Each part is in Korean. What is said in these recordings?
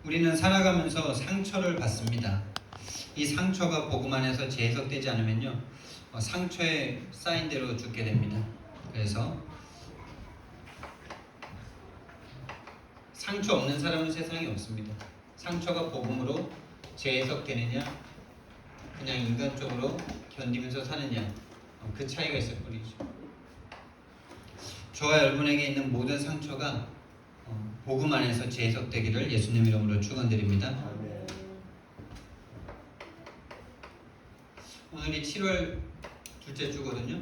우리는 살아가면서 상처를 받습니다. 이 상처가 복음 안에서 재해석되지 않으면요, 상처에 쌓인 대로 죽게 됩니다. 그래서 상처 없는 사람은 세상에 없습니다. 상처가 복음으로 재해석되느냐, 그냥 인간적으로 견디면서 사느냐, 그 차이가 있을 뿐이죠. 저와 여러분에게 있는 모든 상처가 복음 안에서 재해석되기를 예수님 이름으로 축원드립니다. 오늘이 7월 둘째 주거든요.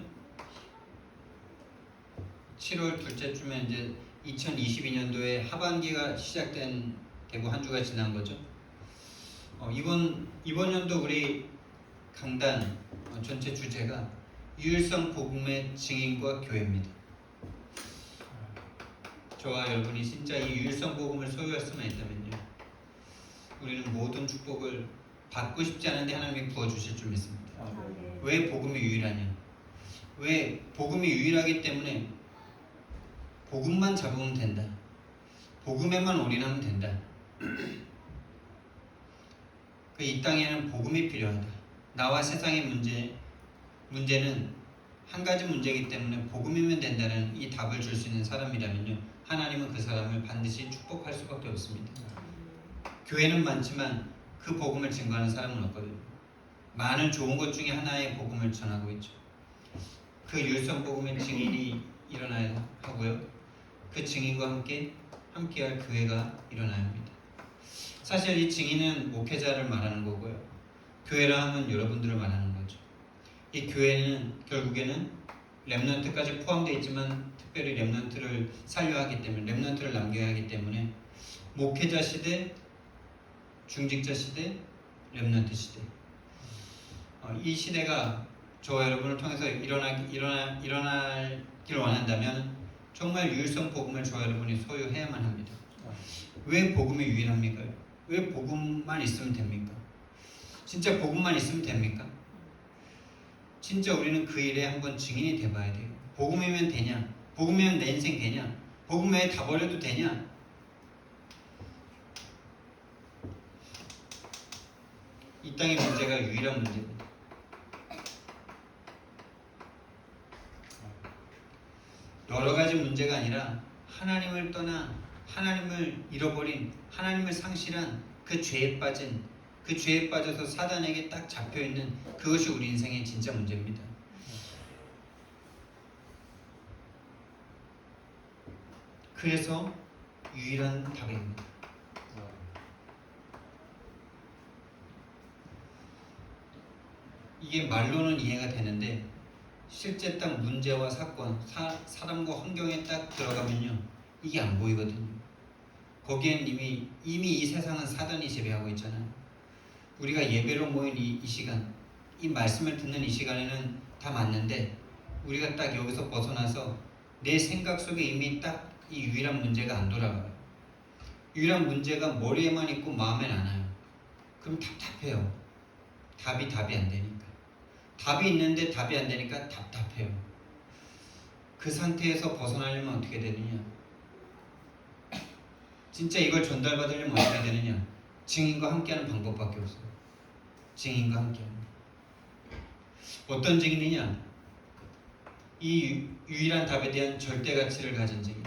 7월 둘째 주면 이제 2022년도에 하반기가 시작되고 한 주가 지난 거죠. 이번 연도 우리 강단 전체 주제가 유일성 복음의 증인과 교회입니다. 저와 여러분이 진짜 이 유일성 복음을 소유할 수만 있다면요, 우리는 모든 축복을 받고 싶지 않은데 하나님이 부어주실 줄 믿습니다. 왜 복음이 유일하냐? 왜 복음이 유일하기 때문에 복음만 잡으면 된다. 복음에만 올인하면 된다. 이 땅에는 복음이 필요하다. 나와 세상의 문제는 한 가지 문제이기 때문에 복음이면 된다는 이 답을 줄 수 있는 사람이라면요, 하나님은 그 사람을 반드시 축복할 수밖에 없습니다. 교회는 많지만 그 복음을 증거하는 사람은 없거든요. 많은 좋은 것 중에 하나의 복음을 전하고 있죠. 그 유일성 복음의 증인이 일어나야 하고요, 그 증인과 함께할 교회가 일어나야 합니다. 사실 이 증인은 목회자를 말하는 거고요, 교회라 하면 여러분들을 말하는 거죠. 이 교회는 결국에는 렘넌트까지 포함되어 있지만 특별히 렘넌트를 살려야 하기 때문에, 렘넌트를 남겨야 하기 때문에 목회자 시대, 중직자 시대, 렘넌트 시대, 이 시대가 저와 여러분을 통해서 일어나길 원한다면 정말 유일성 복음을 저와 여러분이 소유해야만 합니다. 왜 복음이 유일합니까? 왜 복음만 있으면 됩니까? 진짜 복음만 있으면 됩니까? 진짜 우리는 그 일에 한번 증인이 돼봐야 돼요. 복음이면 되냐? 복음이면 내 인생 되냐? 복음 외에 다 버려도 되냐? 이 땅의 문제가 유일한 문제입니다. 여러 가지 문제가 아니라 하나님을 떠나, 하나님을 잃어버린, 하나님을 상실한 그 죄에 빠져서 사단에게 딱 잡혀있는 그것이 우리 인생의 진짜 문제입니다. 그래서 유일한 답입니다. 이게 말로는 이해가 되는데 실제 딱 문제와 사건, 사람과 환경에 딱 들어가면요, 이게 안 보이거든요. 거기엔 이미 이 세상은 사단이 지배하고 있잖아요. 우리가 예배로 모인 이 시간, 이 말씀을 듣는 이 시간에는 다 맞는데 우리가 딱 여기서 벗어나서 내 생각 속에 이미 딱 이 유일한 문제가 안 돌아가요. 유일한 문제가 머리에만 있고 마음엔 안 와요. 그럼 답답해요. 답이 안 되니까. 답이 있는데 답이 안 되니까 답답해요. 그 상태에서 벗어나려면 어떻게 되느냐? 진짜 이걸 전달받으려면 어떻게 되느냐? 증인과 함께하는 방법밖에 없어요. 증인과 함께하는. 어떤 증인이냐? 이 유일한 답에 대한 절대 가치를 가진 증인.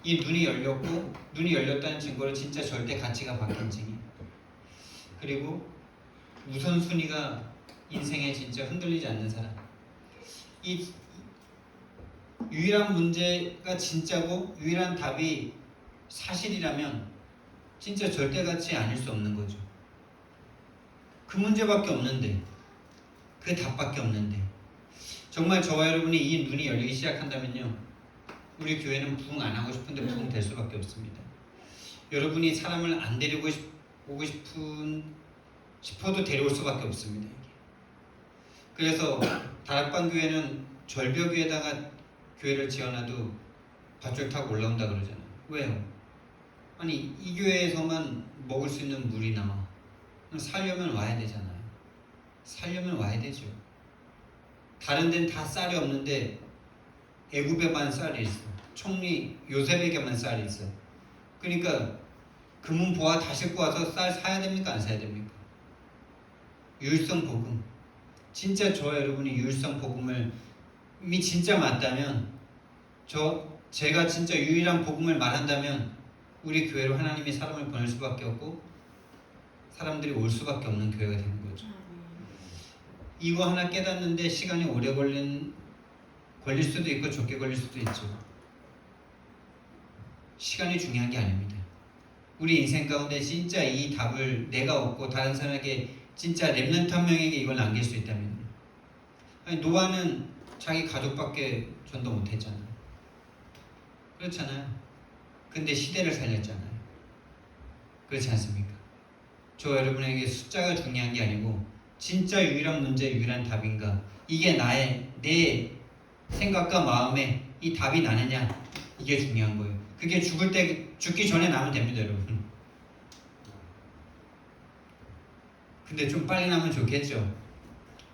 이 눈이 열렸다는 증거로 진짜 절대 가치가 바뀐 증인. 그리고 우선순위가 인생에 진짜 흔들리지 않는 사람. 이 유일한 문제가 진짜고 유일한 답이 사실이라면 진짜 절대 가치 아닐 수 없는 거죠. 그 문제밖에 없는데, 그 답밖에 없는데, 정말 저와 여러분이 이 눈이 열리기 시작한다면요, 우리 교회는 부흥 안 하고 싶은데 부흥 될 수밖에 없습니다. 여러분이 사람을 안 데리고 오고 싶어도 데려올 수밖에 없습니다. 이게. 그래서 다락방 교회는 절벽 위에다가 교회를 지어놔도 밧줄 타고 올라온다 그러잖아요. 왜요? 아니 이 교회에서만 먹을 수 있는 물이 나와. 살려면 와야 되잖아요. 살려면 와야 되죠. 다른 데는 다 쌀이 없는데 애굽에만 쌀이 있어. 총리 요셉에게만 쌀이 있어. 그러니까 금은 보아 다 싣고 와서 쌀 사야 됩니까? 안 사야 됩니까? 유일성 복음. 진짜 저 여러분이 유일성 복음을 이 진짜 맞다면 제가 진짜 유일한 복음을 말한다면 우리 교회로 하나님이 사람을 보낼 수밖에 없고 사람들이 올 수밖에 없는 교회가 되는 거죠. 이거 하나 깨닫는데 시간이 오래 걸릴 수도 있고 적게 걸릴 수도 있죠. 시간이 중요한 게 아닙니다. 우리 인생 가운데 진짜 이 답을 내가 얻고 다른 사람에게 진짜 렘넌트 한 명에게 이걸 남길 수 있다면, 아니 노아는 자기 가족밖에 전도 못했잖아요. 그렇잖아요. 근데 시대를 살렸잖아요. 그렇지 않습니까? 저 여러분에게 숫자가 중요한 게 아니고 진짜 유일한 문제, 유일한 답인가, 이게 내 생각과 마음에 이 답이 나느냐, 이게 중요한 거예요. 그게 죽기 전에 나면 됩니다, 여러분. 근데 좀 빨리 나면 좋겠죠.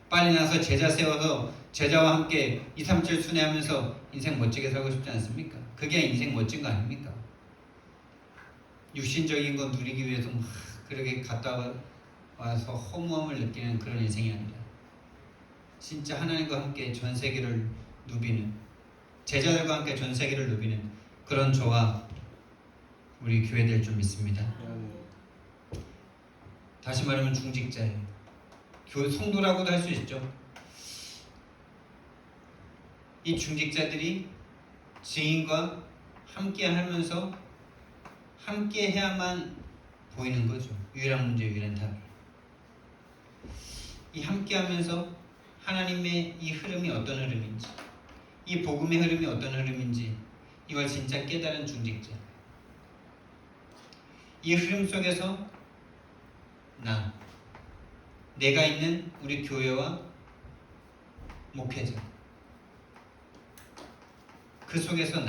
빨리 나서 제자 세워서 제자와 함께 2, 3절 순회하면서 인생 멋지게 살고 싶지 않습니까? 그게 인생 멋진 거 아닙니까? 육신적인 거 누리기 위해서 막 그렇게 갔다 와서 허무함을 느끼는 그런 인생이 아니라 진짜 하나님과 함께 전 세계를 누비는, 제자들과 함께 전 세계를 누비는 그런 저와 우리 교회 될 줄 믿습니다. 다시 말하면 중직자예요. 성도라고도 할 수 있죠. 이 중직자들이 증인과 함께 하면서 함께 해야만 보이는 거죠. 유일한 문제, 유일한 답이. 이 함께 하면서 하나님의 이 흐름이 어떤 흐름인지, 이 복음의 흐름이 어떤 흐름인지 이걸 진짜 깨달은 중직자. 이 흐름 속에서 내가 있는 우리 교회와 목회자, 그 속에서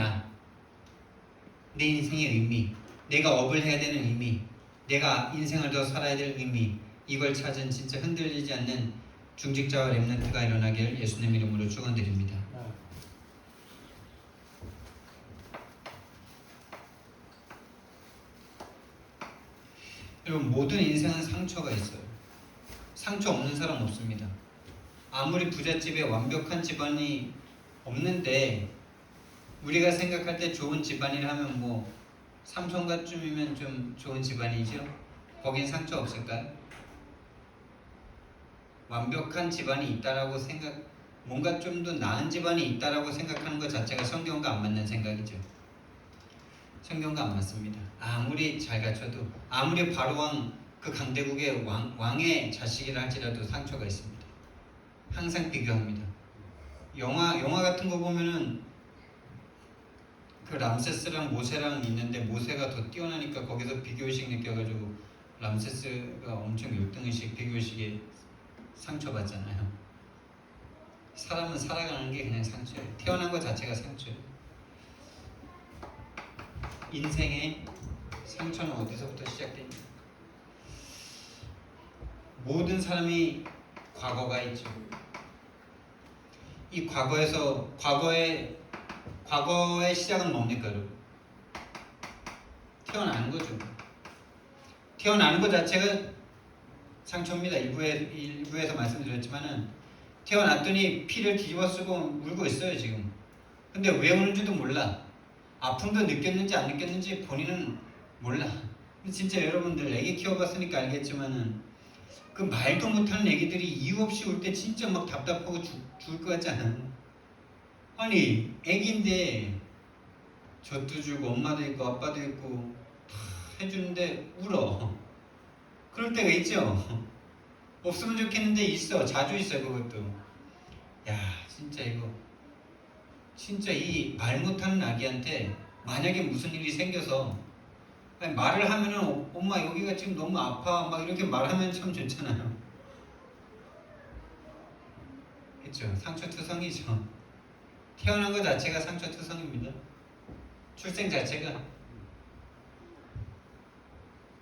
내 인생의 의미, 내가 업을 해야 되는 의미, 내가 인생을 더 살아야 될 의미, 이걸 찾은 진짜 흔들리지 않는 중직자와 렘넌트가 일어나길 예수님 이름으로 축원드립니다. 여러분, 모든 인생은 상처가 있어요. 상처 없는 사람 없습니다. 아무리 부잣집에 완벽한 집안이 없는데 우리가 생각할 때 좋은 집안이라면 뭐 삼촌가쯤이면 좀 좋은 집안이죠. 거긴 상처 없을까요? 완벽한 집안이 있다라고 뭔가 좀 더 나은 집안이 있다라고 생각하는 것 자체가 성경과 안 맞는 생각이죠. 성경과 안 맞습니다. 아무리 잘 갖춰도, 아무리 바로왕 그 강대국의 왕의 자식이라 할지라도 상처가 있습니다. 항상 비교합니다. 영화 같은 거 보면은 그 람세스랑 모세랑 있는데 모세가 더 뛰어나니까 거기서 비교의식 느껴가지고 람세스가 엄청 열등의식, 비교의식에 상처받잖아요. 사람은 살아가는 게 그냥 상처예요. 태어난 것 자체가 상처예요. 인생의 상처는 어디서부터 시작됩니까? 모든 사람이 과거가 있죠. 이 과거의 시작은 뭡니까, 여러분? 태어나는 거죠. 태어나는 것 자체가 상처입니다. 일부에서 말씀드렸지만은 태어났더니 피를 뒤집어 쓰고 울고 있어요, 지금. 근데 왜 우는지도 몰라. 아픔도 느꼈는지 안 느꼈는지 본인은 몰라. 진짜 여러분들 애기 키워봤으니까 알겠지만은 그 말도 못하는 애기들이 이유 없이 울 때 진짜 막 답답하고 죽을 것 같지 않아요? 아니 애기인데 젖도 주고 엄마도 있고 아빠도 있고 다 해주는데 울어. 그럴 때가 있죠. 없으면 좋겠는데 있어. 자주 있어요. 그것도. 야 진짜 이거 진짜 이 말 못하는 아기한테 만약에 무슨 일이 생겨서 아니, 말을 하면은 엄마 여기가 지금 너무 아파 막 이렇게 말하면 참 좋잖아요. 그렇죠? 상처투성이죠. 태어난 것 자체가 상처투성입니다. 출생 자체가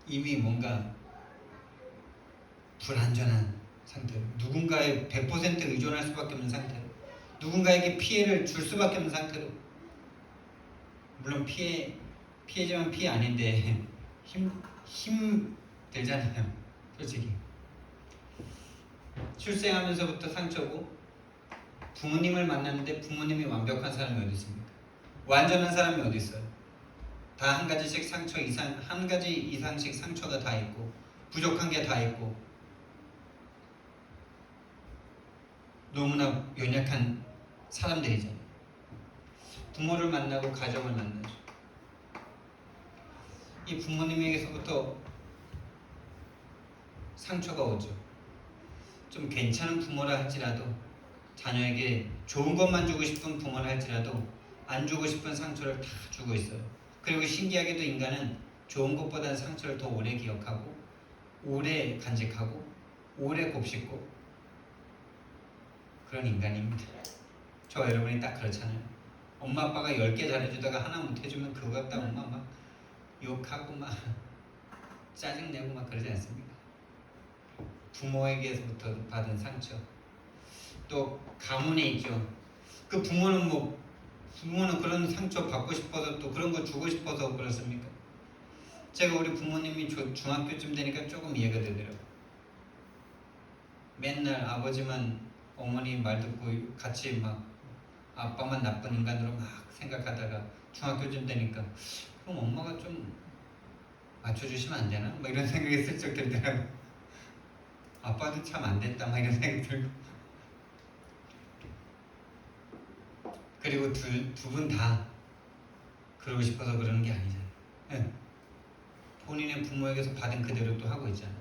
이미 뭔가 불안전한 상태로, 누군가에 100% 의존할 수밖에 없는 상태로, 누군가에게 피해를 줄 수밖에 없는 상태로, 물론 피해자면 피해 아닌데 힘들잖아요. 솔직히 출생하면서부터 상처고, 부모님을 만났는데 부모님이 완벽한 사람이 어디 있습니까? 완전한 사람이 어디 있어요? 다 한 가지씩 상처 이상, 한 가지 이상씩 상처가 다 있고, 부족한 게 다 있고, 너무나 연약한 사람들이잖아요. 부모를 만나고 가정을 만나죠. 이 부모님에게서부터 상처가 오죠. 좀 괜찮은 부모라 할지라도, 자녀에게 좋은 것만 주고 싶은 부모라 할지라도 안 주고 싶은 상처를 다 주고 있어요. 그리고 신기하게도 인간은 좋은 것보다는 상처를 더 오래 기억하고, 오래 간직하고, 오래 곱씹고 그런 인간입니다. 저 여러분이 딱 그렇잖아요. 엄마 아빠가 10개 잘해주다가 하나 못해주면 그거 갖다 엄마 막 욕하고 막 짜증내고 막 그러지 않습니까? 부모에게서부터 받은 상처, 또 가문에 있죠. 그 부모는 그런 상처 받고 싶어서, 또 그런 거 주고 싶어서 그렇습니까? 제가 우리 부모님이 중학교쯤 되니까 조금 이해가 되더라고요. 맨날 아버지만 어머니 말 듣고 같이 막 아빠만 나쁜 인간으로 막 생각하다가 중학교쯤 되니까 그럼 엄마가 좀 맞춰주시면 안 되나? 막 이런 생각이 슬쩍 들더라고요. 아빠도 참 안 됐다 막 이런 생각이 들고. 그리고 두 분 다 그러고 싶어서 그러는 게 아니잖아요. 네. 본인의 부모에게서 받은 그대로 또 하고 있잖아요.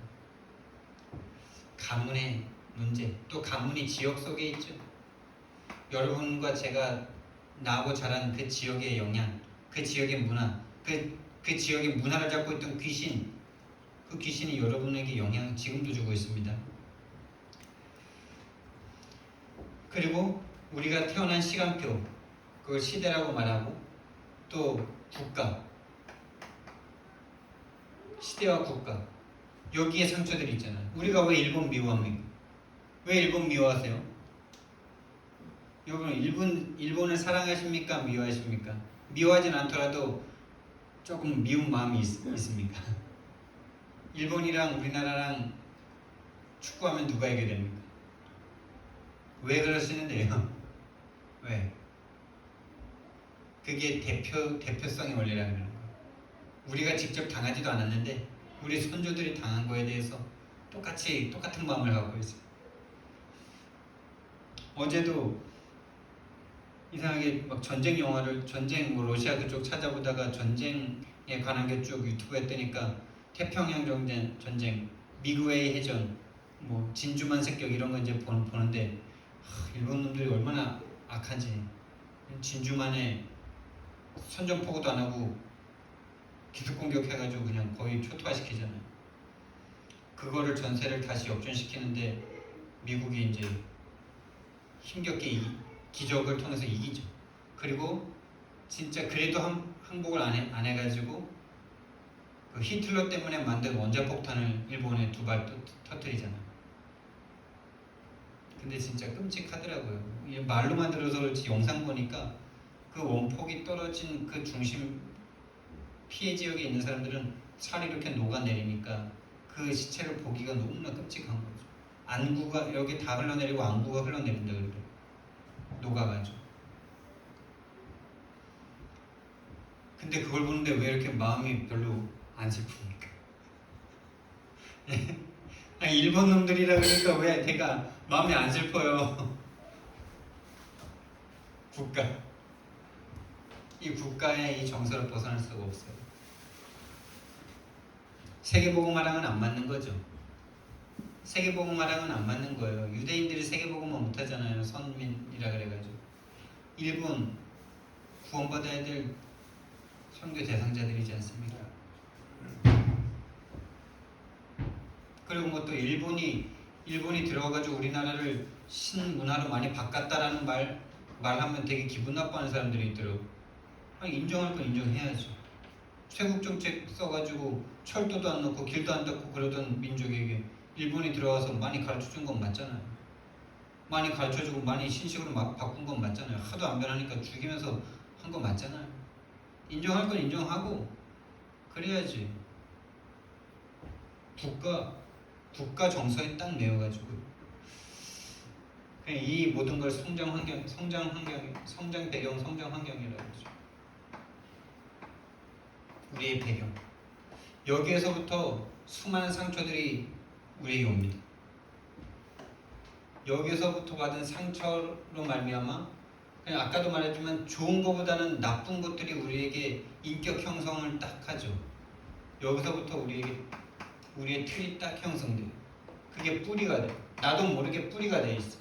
가문의 문제, 또 가문이 지역 속에 있죠. 여러분과 제가 나고 자란 그 지역의 영향, 그 지역의 문화, 그 지역의 문화를 잡고 있던 귀신, 그 귀신이 여러분에게 영향을 지금도 주고 있습니다. 그리고 우리가 태어난 시간표, 그걸 시대라고 말하고, 또 국가, 시대와 국가, 여기에 상처들이 있잖아요. 우리가 왜 일본 미워합니까? 왜 일본 미워하세요? 여러분, 일본을 사랑하십니까? 미워하십니까? 미워하진 않더라도 조금 미운 마음이 있습니까? 일본이랑 우리나라랑 축구하면 누가 이겨야 됩니까? 왜 그러시는데요? 왜? 그게 대표성의 원리라는 거예요. 우리가 직접 당하지도 않았는데 우리 선조들이 당한 거에 대해서 똑같은 마음을 갖고 있어요. 어제도 이상하게 막 전쟁 영화를, 러시아 그쪽 찾아보다가 전쟁에 관한 게 쭉 유튜브에 뜨니까 태평양 전쟁, 미그웨이 해전, 진주만 습격 이런 거 이제 보는데, 일본 놈들이 얼마나 악한지. 진주만에 선전포고도 안 하고 기습 공격해가지고 그냥 거의 초토화시키잖아요. 그거를 전세를 다시 역전시키는데 미국이 이제 힘겹게 기적을 통해서 이기죠. 그리고 진짜 그래도 항복을 안 해가지고 그 히틀러 때문에 만든 원자폭탄을 일본에 2발 터뜨리잖아요. 근데 진짜 끔찍하더라고요. 말로만 들어서 그렇지 영상 보니까 그 원폭이 떨어진 그 중심 피해 지역에 있는 사람들은 살이 이렇게 녹아내리니까 그 시체를 보기가 너무나 끔찍한 거죠. 안구가 여기 다 흘러내리고 안구가 흘러내린다 그래요. 녹아가지고. 근데 그걸 보는데 왜 이렇게 마음이 별로 안 슬픕니까? 아니, 일본 놈들이라 그러니까 왜 내가 마음이 안 슬퍼요? 이 국가의 이 정서를 벗어날 수가 없어요. 세계복음화랑은 안 맞는 거죠. 세계복음화랑은 안 맞는 거예요. 유대인들이 세계복음화 못하잖아요. 선민이라 그래가지고. 일본 구원받아야 될 선교 대상자들이지 않습니까? 그리고 또 일본이 들어와가지고 우리나라를 신문화로 많이 바꿨다라는 말하면 되게 기분 나빠하는 사람들이 있더라고. 아니, 인정할 건 인정해야죠. 쇄국 정책 써가지고 철도도 안 넣고 길도 안 닦고 그러던 민족에게 일본이 들어와서 많이 가르쳐준 건 맞잖아요. 많이 가르쳐주고 많이 신식으로 막 바꾼 건 맞잖아요. 하도 안 변하니까 죽이면서 한 건 맞잖아요. 인정할 건 인정하고 그래야지. 국가 정서에 딱 매여가지고 그냥 이 모든 걸 성장 배경, 성장 환경이라고 하죠. 우리의 배경. 여기에서부터 수많은 상처들이 우리에게 옵니다. 여기서부터 받은 상처로 말미암아 그냥 아까도 말했지만 좋은 것보다는 나쁜 것들이 우리에게 인격 형성을 딱 하죠. 여기서부터 우리의 틀이 딱 형성돼요. 그게 뿌리가 돼요. 나도 모르게 뿌리가 돼 있어.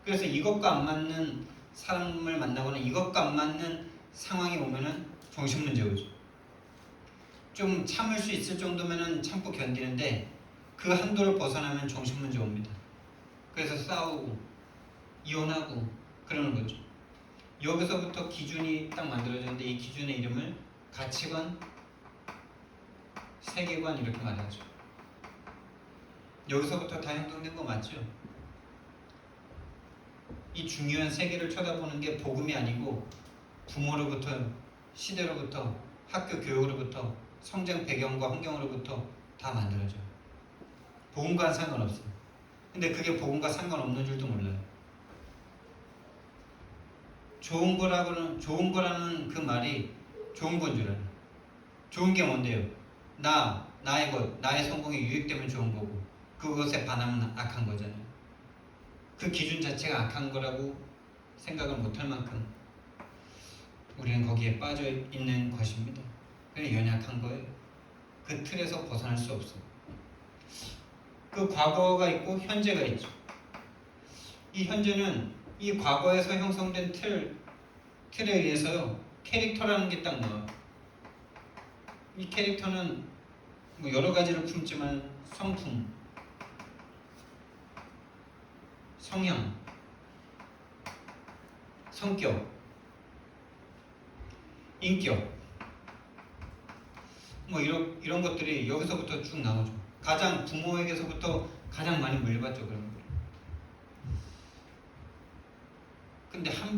그래서 이것과 안 맞는 사람을 만나거나 이것과 안 맞는 상황이 오면은 정신문제 오죠. 좀 참을 수 있을 정도면은 참고 견디는데 그 한도를 벗어나면 정신문제 옵니다. 그래서 싸우고 이혼하고 그러는 거죠. 여기서부터 기준이 딱 만들어졌는데 이 기준의 이름을 가치관, 세계관 이렇게 말하죠. 여기서부터 다 형성된 거 맞죠? 이 중요한 세계를 쳐다보는 게 복음이 아니고 부모로부터, 시대로부터, 학교 교육으로부터, 성장 배경과 환경으로부터 다 만들어져요. 복음과는 상관없어요. 근데 그게 복음과 상관없는 줄도 몰라요. 좋은 거라는 그 말이 좋은 건 줄 알아요. 좋은 게 뭔데요? 나의 것, 나의 성공이 유익되면 좋은 거고 그것에 반하면 악한 거잖아요. 그 기준 자체가 악한 거라고 생각을 못할 만큼 우리는 거기에 빠져 있는 것입니다. 그냥 연약한 거예요. 그 틀에서 벗어날 수 없어요. 그 과거가 있고 현재가 있죠. 이 현재는 이 과거에서 형성된 틀에 의해서요 캐릭터라는 게 딱 나와요. 이 캐릭터는 뭐 여러 가지를 품지만 성품, 성향, 성격, 인격 뭐 이런 것들이 여기서부터 쭉 나오죠. 가장 부모에게서부터 가장 많이 물려받죠 그런 거. 근데 한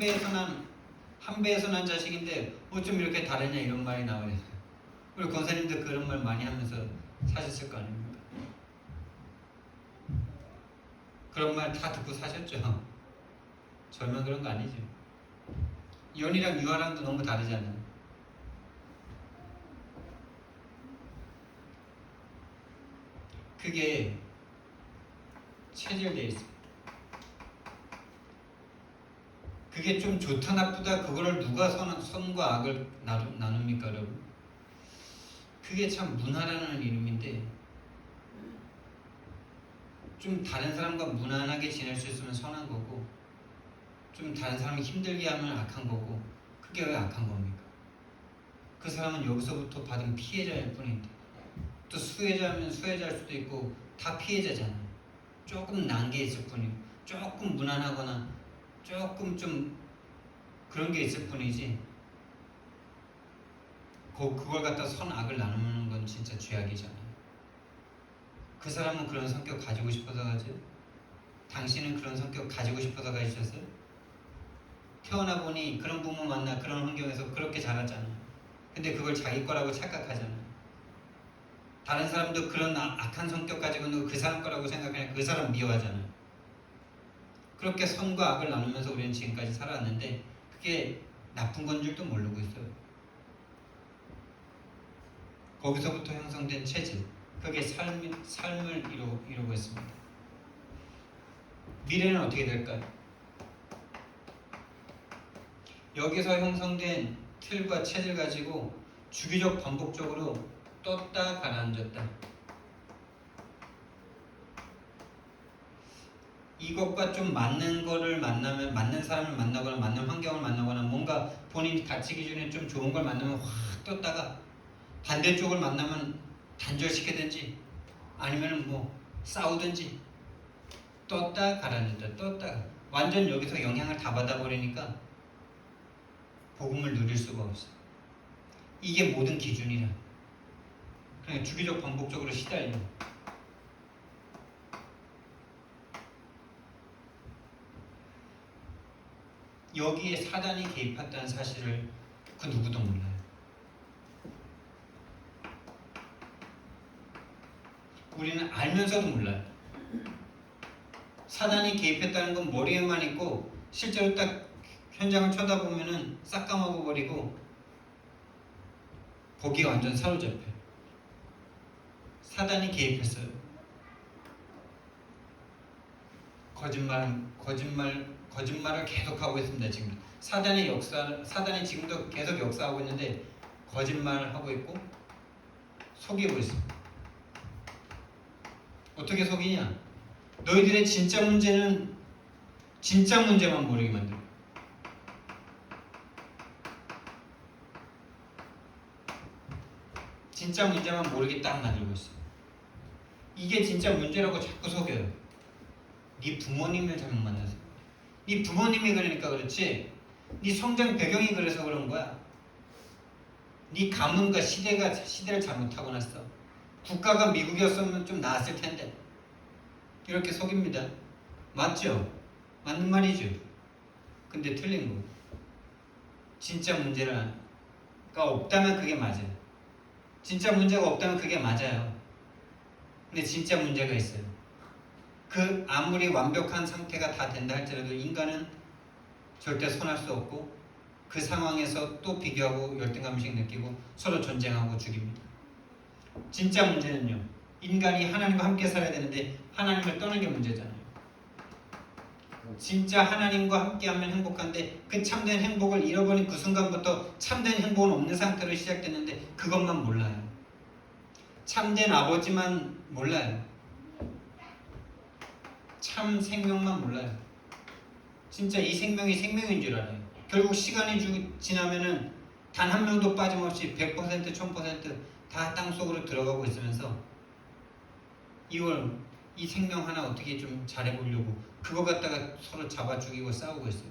배에서 난 자식인데 어쩜 이렇게 다르냐 이런 말이 나와요. 우리 권사님들 그런 말 많이 하면서 사셨을 거 아닙니까? 그런 말 다 듣고 사셨죠? 저만 그런 거 아니죠. 연이랑 유아랑도 너무 다르잖아요. 그게 체질되어 있어요. 그게 좀 좋다 나쁘다 그거를 누가 선과 악을 나눕니까 여러분? 그게 참 문화라는 이름인데 좀 다른 사람과 무난하게 지낼 수 있으면 선한 거고 좀 다른 사람이 힘들게 하면 악한 거고 그게 왜 악한 겁니까? 그 사람은 여기서부터 받은 피해자일 뿐인데 또 수혜자면 수혜자일 수도 있고 다 피해자잖아요. 조금 난 게 있을 뿐이고 조금 무난하거나 조금 좀 그런 게 있을 뿐이지 그걸 갖다 선악을 나누는 건 진짜 죄악이잖아요. 그 사람은 그런 성격 가지고 싶어서 가지 당신은 그런 성격 가지고 싶어서 가지셨어요? 태어나 보니 그런 부모 만나 그런 환경에서 그렇게 자랐잖아요. 근데 그걸 자기 거라고 착각하잖아요. 다른 사람도 그런 악한 성격 가지고는 그 사람 거라고 생각하면 그 사람 미워하잖아요. 그렇게 선과 악을 나누면서 우리는 지금까지 살아왔는데 그게 나쁜 건 줄도 모르고 있어요. 거기서부터 형성된 체질, 그게 삶을 이루고 있습니다. 미래는 어떻게 될까요? 여기서 형성된 틀과 체질 가지고 주기적 반복적으로 떴다 가라앉았다. 이것과 좀 맞는 거를 만나면 맞는 사람을 만나거나 맞는 환경을 만나거나 뭔가 본인 가치 기준에 좀 좋은 걸 만나면 확 떴다가 반대쪽을 만나면 단절시키든지 아니면 뭐 싸우든지 떴다 가라앉았다 떴다가 완전 여기서 영향을 다 받아버리니까 복음을 누릴 수가 없어요. 이게 모든 기준이라. 그냥 주기적 반복적으로 시달려. 여기에 사단이 개입했다는 사실을 그 누구도 몰라요. 우리는 알면서도 몰라요. 사단이 개입했다는 건 머리에만 있고 실제로 딱 현장을 쳐다보면은 싹 까먹어버리고 거기에 완전 사로잡혀요. 사단이 개입했어요. 거짓말을 계속하고 있습니다. 지금 사단이 지금도 계속 역사하고 있는데 거짓말을 하고 있고 속이고 있습니다. 어떻게 속이냐? 너희들의 진짜 문제는 진짜 문제만 모르게 만들어. 진짜 문제만 모르게 딱 만들고 있어. 이게 진짜 문제라고 자꾸 속여요. 네 부모님을 잘못 만나서. 네 부모님이 그러니까 그렇지. 네 성장 배경이 그래서 그런 거야. 네 가문과 시대를 잘못 타고났어. 국가가 미국이었으면 좀 나았을 텐데. 이렇게 속입니다. 맞죠? 맞는 말이죠. 근데 틀린 거. 진짜 문제가 없다면 그게 맞아요. 진짜 문제가 없다면 그게 맞아요. 근데 진짜 문제가 있어요. 그 아무리 완벽한 상태가 다 된다 할지라도 인간은 절대 선할 수 없고 그 상황에서 또 비교하고 열등감식 느끼고 서로 전쟁하고 죽입니다. 진짜 문제는요. 인간이 하나님과 함께 살아야 되는데 하나님을 떠난 게 문제잖아요. 진짜 하나님과 함께하면 행복한데 그 참된 행복을 잃어버린 그 순간부터 참된 행복은 없는 상태로 시작됐는데 그것만 몰라요. 참된 아버지만 몰라요. 참 생명만 몰라요. 진짜 이 생명이 생명인 줄 알아요. 결국 시간이 지나면은 단 한 명도 빠짐없이 100%, 1000%다 땅속으로 들어가고 있으면서 이 생명 하나 어떻게 좀 잘해보려고 그거 갖다가 서로 잡아 죽이고 싸우고 있어요.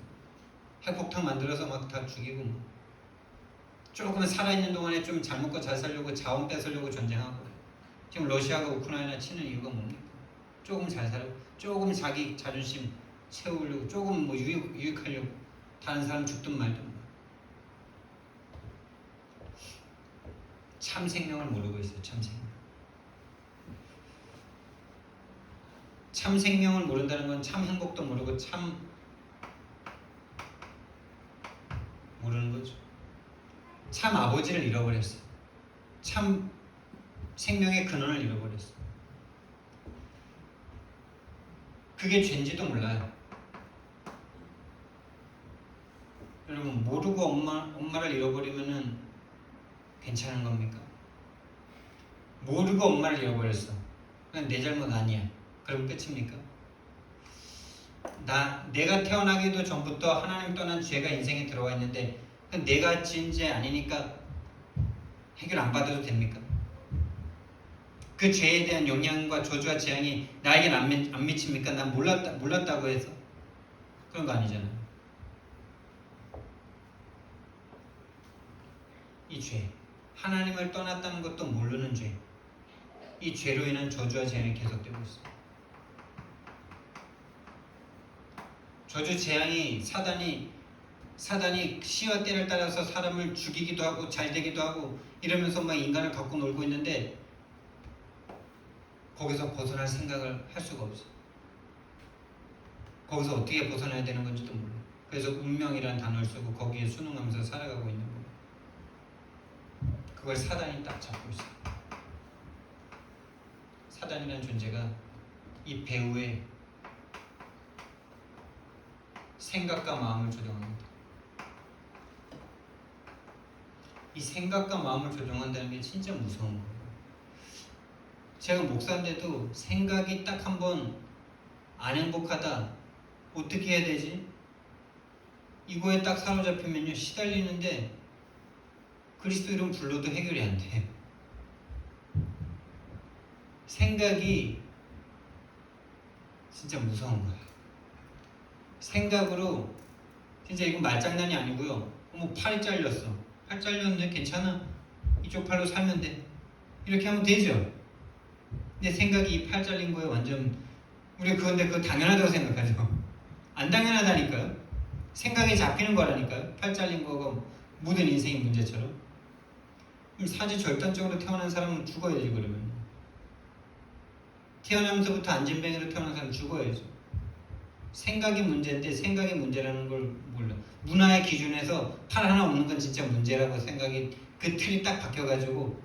핵폭탄 만들어서 막 다 죽이고 뭐. 조금 살아있는 동안에 좀 잘 먹고 잘 살려고 자원 뺏으려고 전쟁하고. 지금 러시아가 우크라이나 치는 이유가 뭡니까? 조금 잘 살고 조금 자기 자존심 채우려고 조금 뭐 유익하려고 다른 사람 죽든 말든 참 생명을 모르고 있어요. 참 생명을 모른다는 건 참 행복도 모르고 참 모르는 거죠. 참 아버지를 잃어버렸어요. 참 생명의 근원을 잃어버렸어요. 그게 죄인지도 몰라요. 여러분 모르고 엄마를 잃어버리면은 괜찮은 겁니까? 모르고 엄마를 잃어버렸어. 그냥 내 잘못 아니야. 그럼 끝입니까? 내가 태어나기도 전부터 하나님 떠난 죄가 인생에 들어와 있는데 내가 지은 죄 아니니까 해결 안 받아도 됩니까? 그 죄에 대한 영향과 저주와 재앙이 나에겐 안 미칩니까? 난 몰랐다고 해서 그런 거 아니잖아요. 이 죄, 하나님을 떠났다는 것도 모르는 죄, 이 죄로 인한 저주와 재앙이 계속되고 있어요. 저주 재앙이 사단이 시와 때를 따라서 사람을 죽이기도 하고 잘 되기도 하고 이러면서 막 인간을 갖고 놀고 있는데 거기서 벗어날 생각을 할 수가 없어요. 거기서 어떻게 벗어나야 되는 건지도 몰라요. 그래서 운명이라는 단어를 쓰고 거기에 순응하면서 살아가고 있는 거예요. 그걸 사단이 딱 잡고 있어요. 사단이라는 존재가 이 배우의 생각과 마음을 조종합니다. 이 생각과 마음을 조종한다는 게 진짜 무서운 거예요. 제가 목사인데도 생각이 딱 한번 안 행복하다 어떻게 해야 되지? 이거에 딱 사로잡히면요 시달리는데 그리스도 이름 불러도 해결이 안 돼. 생각이 진짜 무서운 거야. 생각으로 진짜 이건 말장난이 아니고요. 팔이 잘렸어. 팔 잘렸는데 괜찮아. 이쪽 팔로 살면 돼. 이렇게 하면 되죠. 근데 생각이 이 팔 잘린 거에 완전 우리가 그거 당연하다고 생각하죠. 안 당연하다니까요. 생각이 잡히는 거라니까요. 팔 잘린 거가 모든 인생의 문제처럼. 사지 절단적으로 태어난 사람은 죽어야지 그러면. 태어나면서부터 안진뱅이로 태어난 사람 죽어야죠. 생각이 문제인데 생각이 문제라는 걸 몰라. 문화의 기준에서 팔 하나 없는 건 진짜 문제라고 생각이 그 틀이 딱 바뀌어가지고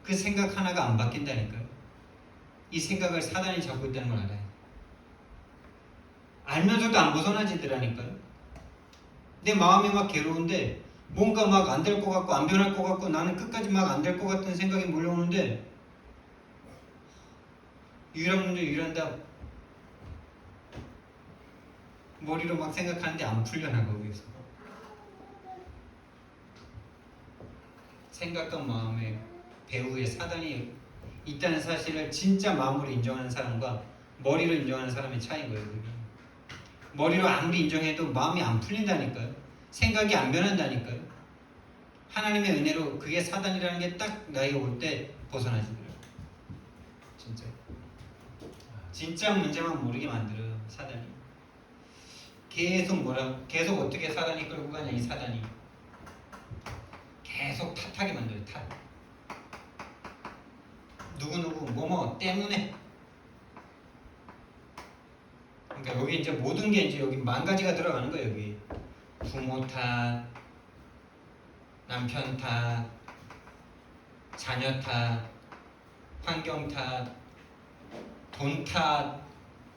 그 생각 하나가 안 바뀐다니까요. 이 생각을 사단이 잡고 있다는 걸 알아요. 알면서도 안 벗어나지더라니까요. 내 마음이 막 괴로운데 뭔가 막 안 될 것 같고 안 변할 것 같고 나는 끝까지 막 안 될 것 같은 생각이 몰려오는데 유일한 문제 유일한 답 머리로 막 생각하는데 안 풀려나 거기서. 생각과 마음의 배후에 사단이 있다는 사실을 진짜 마음으로 인정하는 사람과 머리로 인정하는 사람의 차이인 거예요. 그게. 머리로 아무리 인정해도 마음이 안 풀린다니까요. 생각이 안 변한다니까요. 하나님의 은혜로 그게 사단이라는 게 딱 나이가 올 때 벗어나지더라고요. 진짜 문제만 모르게 만들어요. 사단이. 계속 어떻게 사단이 끌고 가냐. 이 사단이 계속 탓하게 만들어요. 탓. 누구누구 뭐뭐 때문에. 그러니까 여기 이제 모든 게 이제 여기 만 가지가 들어가는 거예요. 여기 부모 탓, 남편 탓, 자녀 탓, 환경 탓, 돈 탓,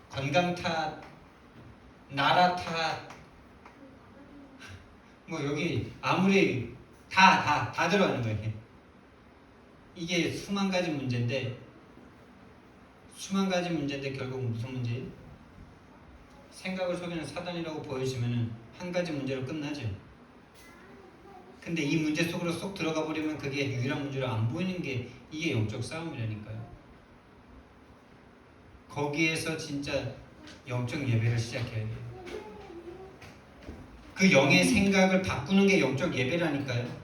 건강 탓, 나라 탓. 뭐 여기 아무리 다 들어가는 거예요. 이게 수만 가지 문제인데 결국 무슨 문제예요? 생각을 속이는 사단이라고 보여지면은 한 가지 문제로 끝나죠. 근데 이 문제 속으로 쏙 들어가 버리면 그게 유일한 문제로 안 보이는 게 이게 영적 싸움이라니까요. 거기에서 진짜 영적 예배를 시작해야 돼요. 그 영의 생각을 바꾸는 게 영적 예배라니까요.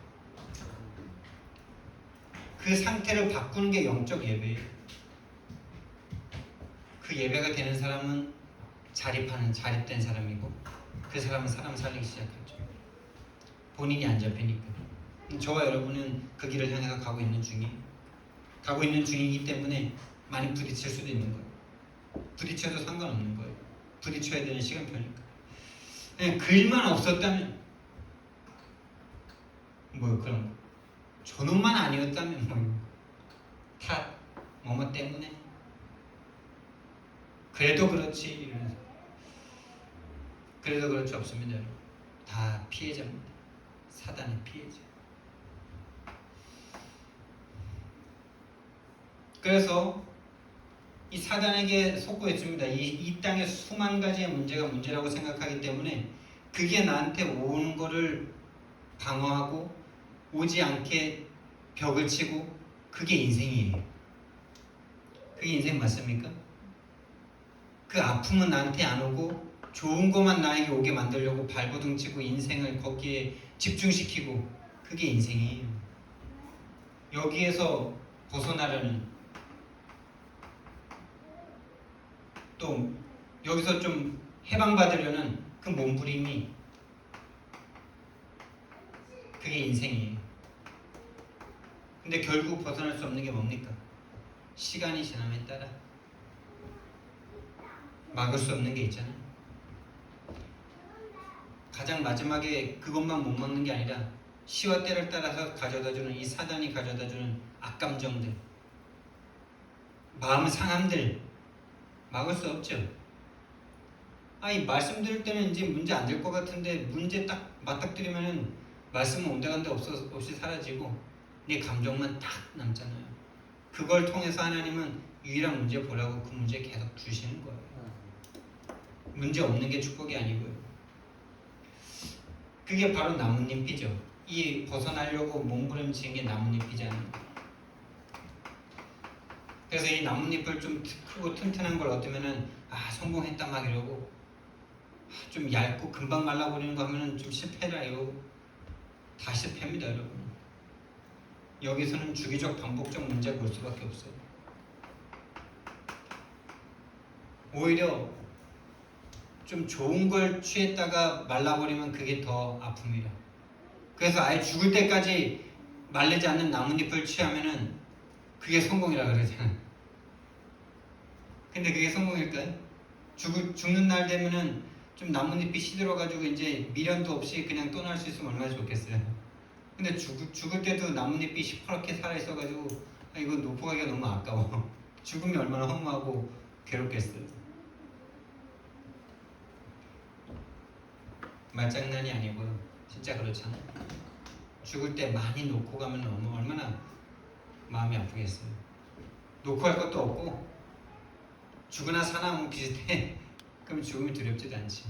그 상태를 바꾸는 게 영적 예배예요. 그 예배가 되는 사람은 자립된 사람이고 그 사람은 사람 살리기 시작하죠. 본인이 안 잡히니까. 저와 여러분은 그 길을 향해서 가고 있는 중이기 때문에 많이 부딪힐 수도 있는 거예요. 부딪혀도 상관없는 거예요. 부딪혀야 되는 시간표니까. 그냥 글만 없었다면 뭐 그런 거. 저놈만 아니었다면 뭐 탓, 뭐뭐 때문에 그래도 그렇지 이러면서. 그래도 그렇지 없습니다. 여러분. 다 피해자입니다. 사단의 피해자. 그래서 이 사단에게 속고 있습니다. 이 땅의 수만 가지의 문제가 문제라고 생각하기 때문에 그게 나한테 오는 거를 방어하고 오지 않게 벽을 치고 그게 인생이에요. 그게 인생 맞습니까? 그 아픔은 나한테 안 오고 좋은 것만 나에게 오게 만들려고 발버둥 치고 인생을 거기에 집중시키고 그게 인생이에요. 여기에서 벗어나려는 또 여기서 좀 해방받으려는 그 몸부림이 그게 인생이에요. 근데 결국 벗어날 수 없는 게 뭡니까? 시간이 지남에 따라 막을 수 없는 게 있잖아요. 가장 마지막에 그것만 못 막는 게 아니라 시와 때를 따라서 가져다주는 이 사단이 가져다주는 악감정들, 마음 상함들 막을 수 없죠. 이 말씀 드릴 때는 이제 문제 안 될 것 같은데 문제 딱 맞닥뜨리면은 말씀은 온데간데 없이 사라지고 내 감정만 딱 남잖아요. 그걸 통해서 하나님은 유일한 문제 보라고 그 문제 계속 주시는 거예요. 문제 없는 게 축복이 아니고요. 그게 바로 나뭇잎이죠. 이 벗어나려고 몸부림치는 게 나뭇잎이잖아요. 그래서 이 나뭇잎을 좀 크고 튼튼한 걸 얻으면은 성공했다 막 이러고 좀 얇고 금방 말라버리는 거 하면은 좀 실패라 이러고 다 실패합니다, 여러분. 여기서는 주기적 반복적 문제가 올 수밖에 없어요. 오히려 좀 좋은 걸 취했다가 말라버리면 그게 더 아픕니다. 그래서 아예 죽을 때까지 마르지 않는 나뭇잎을 취하면은 그게 성공이라 그러잖아요. 근데 그게 성공일까요? 죽는 날 되면은 좀 나뭇잎이 시들어가지고 이제 미련도 없이 그냥 떠날 수 있으면 얼마나 좋겠어요. 근데 죽을 때도 나뭇잎이 시퍼렇게 살아있어가지고 이거 놓고 가기가 너무 아까워. 죽음이 얼마나 허무하고 괴롭겠어요. 말장난이 아니고요. 진짜 그렇잖아요. 죽을 때 많이 놓고 가면 얼마나 마음이 아프겠어요. 놓고 할 것도 없고 죽으나 사나 뭐 비슷해. 그럼 죽음이 두렵지도 않지.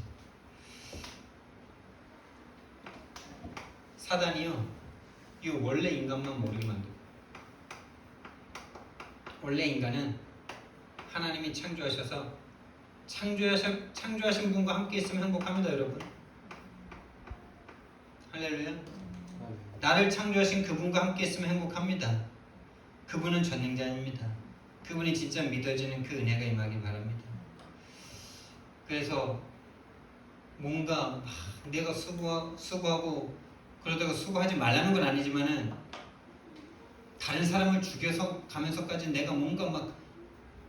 사단이요, 이 원래 인간만 모르게 만들고, 원래 인간은 하나님이 창조하셔서 창조하신 분과 함께 있으면 행복합니다, 여러분. 할렐루야. 나를 창조하신 그분과 함께 있으면 행복합니다. 그분은 전능자입니다. 그분이 진짜 믿어지는 그 은혜가 임하길 바랍니다. 그래서 뭔가 내가 수고하고 그러다가 수고하지 말라는 건 아니지만은 다른 사람을 죽여서 가면서까지 내가 뭔가 막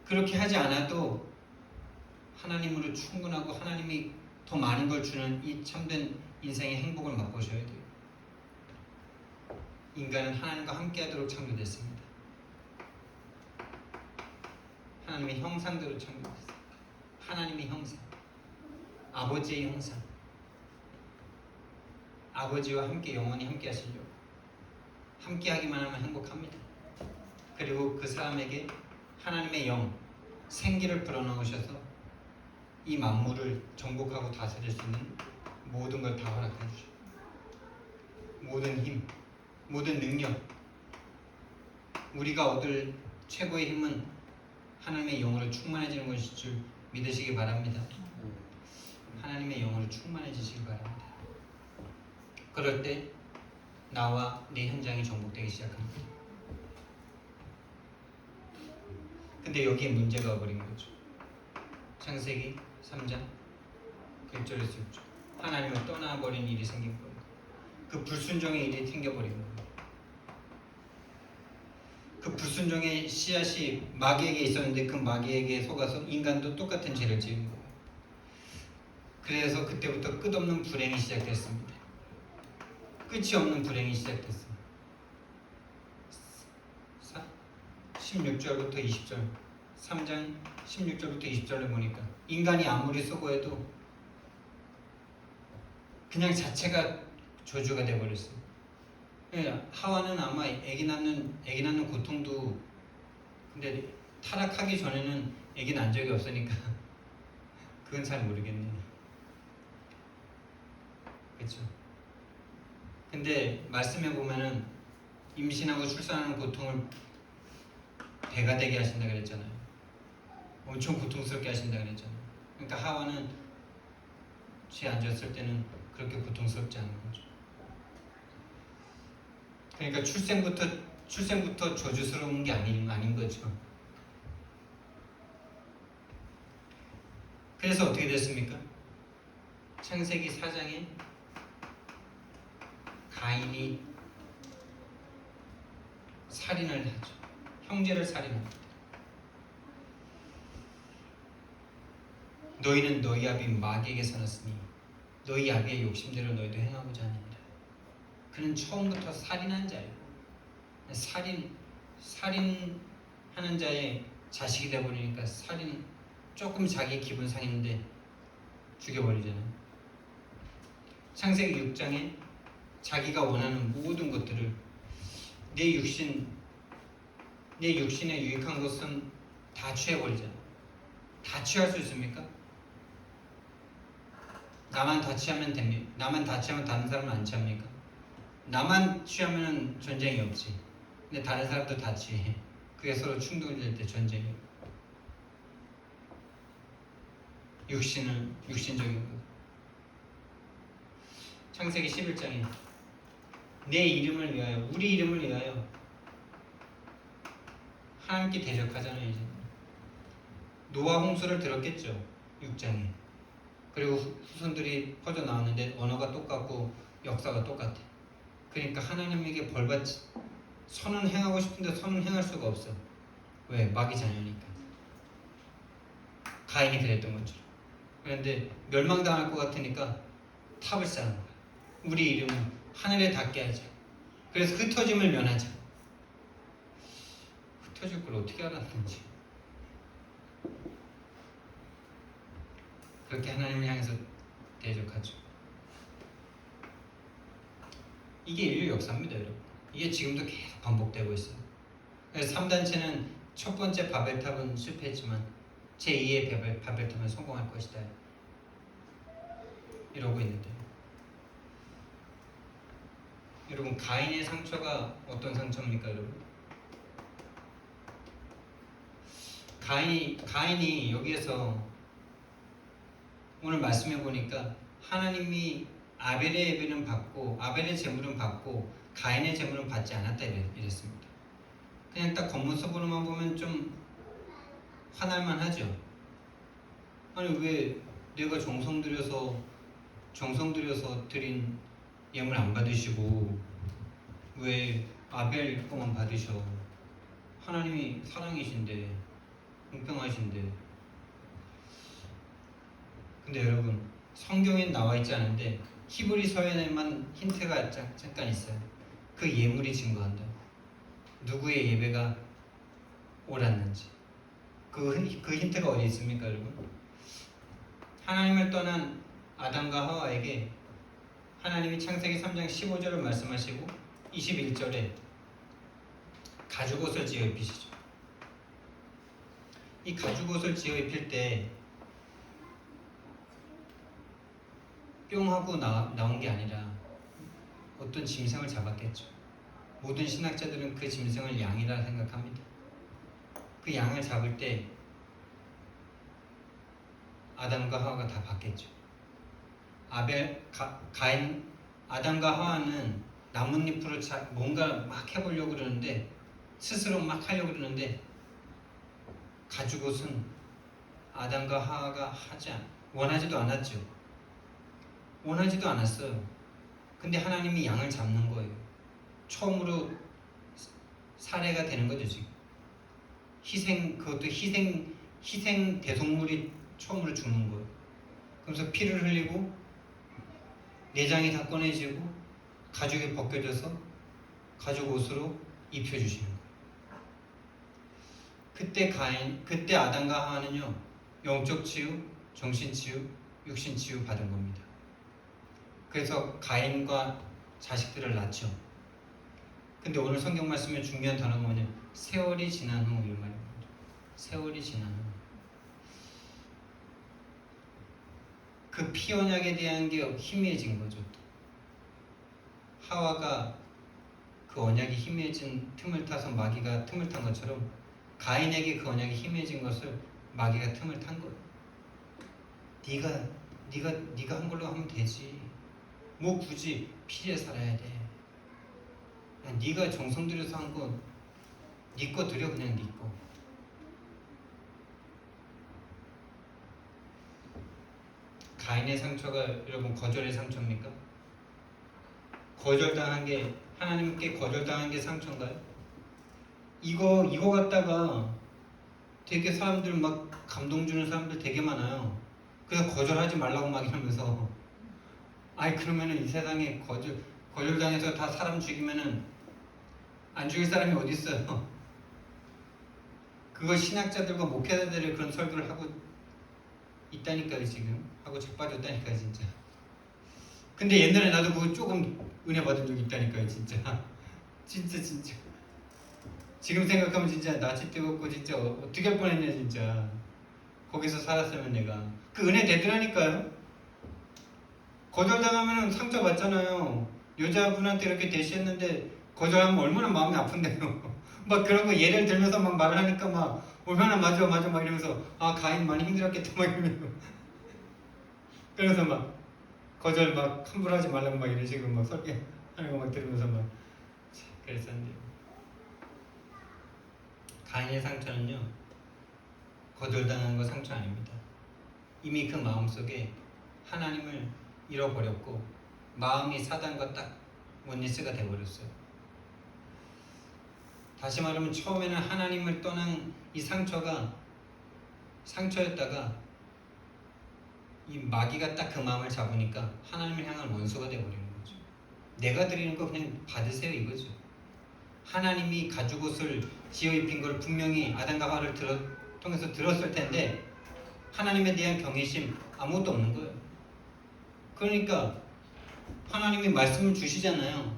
그렇게 하지 않아도 하나님으로 충분하고 하나님이 더 많은 걸 주는 이 참된 인생의 행복을 맛보셔야 돼요. 인간은 하나님과 함께하도록 창조됐습니다. 하나님의 형상대로 창조됐습니다. 하나님의 형상, 아버지의 형상, 아버지와 함께 영원히 함께 하시려고, 함께 하기만 하면 행복합니다. 그리고 그 사람에게 하나님의 영, 생기를 불어넣으셔서 이 만물을 정복하고 다스릴 수 있는 모든 걸 다 허락해 주셔요. 모든 힘, 모든 능력, 우리가 얻을 최고의 힘은 하나님의 영으로 충만해지는 것일 줄 믿으시기 바랍니다. 하나님의 영으로 충만해지시기 바랍니다. 그럴 때 나와 내 현장이 정복되기 시작합니다. 근데 여기에 문제가 와버린 거죠. 창세기 3장 1절에서 6절, 하나님을 떠나버린 일이 생긴 거예요. 그 불순종의 일이 생겨버린 거예요. 그 불순종의 씨앗이 마귀에게 있었는데 그 마귀에게 속아서 인간도 똑같은 죄를 지은 거예요. 그래서 그때부터 끝없는 불행이 시작됐습니다. 끝이 없는 불행이 시작됐어요. 16절부터 20절, 3장 16절부터 20절을 보니까 인간이 아무리 수고해도 그냥 자체가 저주가 돼버렸어요. 하와는 아마 아기 낳는 고통도, 근데 타락하기 전에는 아기 낳은 적이 없으니까 그건 잘 모르겠네요. 그렇죠? 근데 말씀해 보면은 임신하고 출산하는 고통을 배가 되게 하신다 그랬잖아요. 엄청 고통스럽게 하신다 그랬잖아요. 그러니까 하와는 죄 안 졌을 때는 그렇게 고통스럽지 않은 거죠. 그러니까 출생부터 저주스러운 게 아닌 거죠. 그래서 어떻게 됐습니까? 창세기 4장에 가인이 살인을 하죠. 형제를 살인합니다. 너희는 너희 아비 마귀에게서 났으니 너희 아비의 욕심대로 너희도 행하고자 하느니라. 그는 처음부터 살인한 자예요. 살인하는 자의 자식이 되어버리니까 조금 자기 기분 상했는데 죽여버리잖아요. 창세기 6장에 자기가 원하는 모든 것들을 내 육신에 유익한 것은 다 취해버리잖아요. 다 취할 수 있습니까? 나만 다 취하면 됩니까? 나만 다 취하면 다른 사람은 안 취합니까? 나만 취하면 전쟁이 없지. 근데 다른 사람도 다 취해. 그게 서로 충돌이 될 때 전쟁이에요. 육신적인 것. 창세기 11장에 내 이름을 위하여, 우리 이름을 위하여 하나님께 대적하잖아요. 이제 노아 홍수를 들었겠죠. 6장에. 그리고 후손들이 퍼져 나왔는데 언어가 똑같고 역사가 똑같아. 그러니까 하나님에게 벌받지, 선은 행하고 싶은데 선은 행할 수가 없어. 왜? 마귀 자녀니까. 가인이 그랬던 것처럼. 그런데 멸망당할 것 같으니까 탑을 쌓은 거야. 우리 이름은 하늘에 닿게 하자. 그래서 흩어짐을 면하자. 흩어질 걸 어떻게 알았는지. 그렇게 하나님을 향해서 대적하죠. 이게 인류 역사입니다, 여러분. 이게 지금도 계속 반복되고 있어요. 그래서 3단체는 첫 번째 바벨탑은 실패했지만 제2의 바벨탑은 성공할 것이다. 이러고 있는데, 여러분, 가인의 상처가 어떤 상처입니까, 여러분? 가인이 여기에서 오늘 말씀해 보니까 하나님이 아벨의 예배는 받고 아벨의 제물은 받고 가인의 제물은 받지 않았다 이랬습니다. 그냥 딱 겉모습으로만 보면 좀 화날만 하죠. 아니 왜 내가 정성 들여서 드린 예물 안 받으시고 왜 아벨 거만 받으셔? 하나님이 사랑이신데 공평하신데. 근데 여러분, 성경엔 나와 있지 않은데 히브리서에만 힌트가 잠깐 있어요. 그 예물이 증거한다. 누구의 예배가 옳았는지. 그 힌트가 어디 있습니까, 여러분? 하나님을 떠난 아담과 하와에게 하나님이 창세기 3장 15절을 말씀하시고 21절에 가죽옷을 지어 입히시죠. 이 가죽옷을 지어 입힐 때 뿅 하고 나온 게 아니라 어떤 짐승을 잡았겠죠. 모든 신학자들은 그 짐승을 양이라 생각합니다. 그 양을 잡을 때 아담과 하와가 다 봤겠죠. 아담과 하와는 나뭇잎으로 뭔가 막 해보려고 그러는데 스스로 막 하려고 그러는데 가죽옷은 아담과 하와가 원하지도 않았어요. 근데 하나님이 양을 잡는 거예요. 처음으로 사례가 되는 거죠, 지금. 그것도 희생 대속물이 처음으로 죽는 거예요. 그래서 피를 흘리고 내장이 다 꺼내지고 가죽이 벗겨져서 가죽 옷으로 입혀주시는 거예요. 그때 아담과 하와는요, 영적 치유, 정신 치유, 육신 치유 받은 겁니다. 그래서 가인과 자식들을 낳죠. 근데 오늘 성경 말씀에 중요한 단어가 뭐냐면 세월이 지난 후 이 말입니다. 세월이 지난 후. 그 피 언약에 대한 게 희미해진 거죠. 하와가 그 언약이 희미해진 틈을 타서 마귀가 틈을 탄 것처럼 가인에게 그 언약이 희미해진 것을 마귀가 틈을 탄 거예요. 네가 한 걸로 하면 되지. 뭐 굳이 피해 살아야 돼. 그냥 네가 정성 들여서 한 거 네 거 드려. 그냥 네 거. 가인의 상처가 여러분 거절의 상처입니까? 하나님께 거절당한 게 상처인가요? 이거 갖다가 되게 사람들 막 감동 주는 사람들 되게 많아요. 그래서 거절하지 말라고 막 이러면서 그러면은 이 세상에 거절당해서 다 사람 죽이면은 안 죽일 사람이 어디 있어요? 그거 신학자들과 목회자들이 그런 설교를 하고 있다니까요, 지금. 하고 자빠졌다니까요, 진짜. 근데 옛날에 나도 그거 조금 은혜 받은 적이 있다니까요, 진짜. 진짜. 지금 생각하면 진짜 나치 뜨겁고 진짜 어떻게 할 뻔했냐, 진짜. 거기서 살았으면 내가. 그 은혜 되더라니까요. 거절당하면 상처 받잖아요. 여자분한테 이렇게 대시했는데 거절하면 얼마나 마음이 아픈데요. 막 그런 거 예를 들면서 막 말을 하니까 막 얼마나 맞아 막 이러면서 가인 많이 힘들었겠다 막 이러면서 그래서 막 거절 막 함부로 하지 말라고 막 이런 식으로 막 설계하는 거 막 들으면서 막 그랬었는데, 가인의 상처는요 거절당한 거 상처 아닙니다. 이미 그 마음속에 하나님을 잃어버렸고 마음이 사단과 딱 원리스가 돼버렸어요. 다시 말하면 처음에는 하나님을 떠난 이 상처였다가 이 마귀가 딱 그 마음을 잡으니까 하나님을 향한 원수가 되어버리는 거죠. 내가 드리는 거 그냥 받으세요 이거죠. 하나님이 가죽옷을 지어 입힌 걸 분명히 아담과 하와를 통해서 들었을 텐데 하나님에 대한 경외심 아무것도 없는 거예요. 그러니까 하나님이 말씀을 주시잖아요.